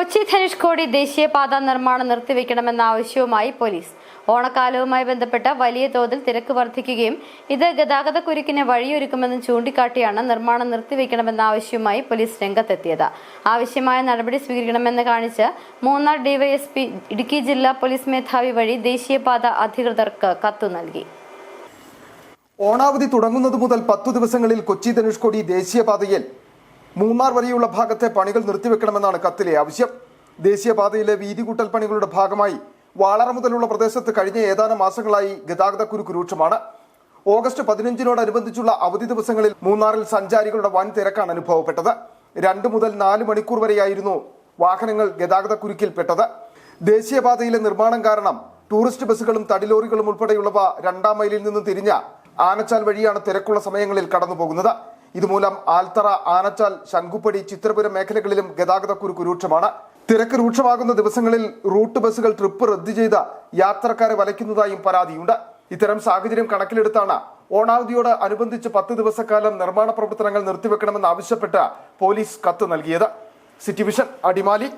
കൊച്ചി ധനുഷ്കോടി ദേശീയപാത നിർമ്മാണം നിർത്തിവെക്കണമെന്ന ആവശ്യവുമായി പോലീസ്. ഓണക്കാലവുമായി ബന്ധപ്പെട്ട് വലിയ തോതിൽ തിരക്ക് വർദ്ധിക്കുകയും ഇത് ഗതാഗതക്കുരുക്കിന് വഴിയൊരുക്കുമെന്ന് ചൂണ്ടിക്കാട്ടിയാണ് നിർമ്മാണം നിർത്തിവെക്കണമെന്ന ആവശ്യവുമായി പോലീസ് രംഗത്തെത്തിയത്. ആവശ്യമായ നടപടി സ്വീകരിക്കണമെന്ന് കാണിച്ച് മൂന്നാർ ഡിവൈഎസ്പി ഇടുക്കി ജില്ലാ പോലീസ് മേധാവി വഴി ദേശീയപാത അധികൃതർക്ക് കത്തു നൽകി. ഓണാവധി തുടങ്ങുന്നത് മുതൽ 10 ദിവസങ്ങളിൽ കൊച്ചി ധനുഷ്കോടി ദേശീയപാതയിൽ മൂന്നാർ വരെയുള്ള ഭാഗത്തെ പണികൾ നിർത്തിവെക്കണമെന്നാണ് കത്തിലെ ആവശ്യം. ദേശീയപാതയിലെ വീതികൂട്ടൽ പണികളുടെ ഭാഗമായി വാളറ മുതലുള്ള പ്രദേശത്ത് കഴിഞ്ഞ ഏതാനും മാസങ്ങളായി ഗതാഗതക്കുരുക്ക് രൂക്ഷമാണ്. ഓഗസ്റ്റ് 15-നോടനുബന്ധിച്ചുള്ള അവധി ദിവസങ്ങളിൽ മൂന്നാറിൽ സഞ്ചാരികളുടെ വൻ തിരക്കാണ് അനുഭവപ്പെട്ടത്. 2 മുതൽ 4 മണിക്കൂർ വരെയായിരുന്നു വാഹനങ്ങൾ ഗതാഗതക്കുരുക്കിൽപ്പെട്ടത്. ദേശീയപാതയിലെ നിർമ്മാണം കാരണം ടൂറിസ്റ്റ് ബസ്സുകളും തടിലോറികളും ഉൾപ്പെടെയുള്ളവ 2ാം മൈലിൽ നിന്നും തിരിഞ്ഞ ആനച്ചാൽ വഴിയാണ് തിരക്കുള്ള സമയങ്ങളിൽ കടന്നുപോകുന്നത്. ഇതുമൂലം ആൽത്തറ, ആനച്ചാൽ, ശംഖുപ്പടി, ചിത്രപുരം മേഖലകളിലും ഗതാഗതക്കുരുക്ക് രൂക്ഷമാണ്. തിരക്ക് രൂക്ഷമാകുന്ന ദിവസങ്ങളിൽ റൂട്ട് ബസ്സുകൾ ട്രിപ്പ് റദ്ദു ചെയ്ത് യാത്രക്കാരെ വലയ്ക്കുന്നതായും പരാതിയുണ്ട്. ഇത്തരം സാഹചര്യം കണക്കിലെടുത്താണ് ഓണാവധിയോട് അനുബന്ധിച്ച് 10 ദിവസക്കാലം നിർമ്മാണ പ്രവർത്തനങ്ങൾ നിർത്തിവെക്കണമെന്ന് ആവശ്യപ്പെട്ട് പോലീസ് കത്ത് നൽകിയത്. City vision, Adimali.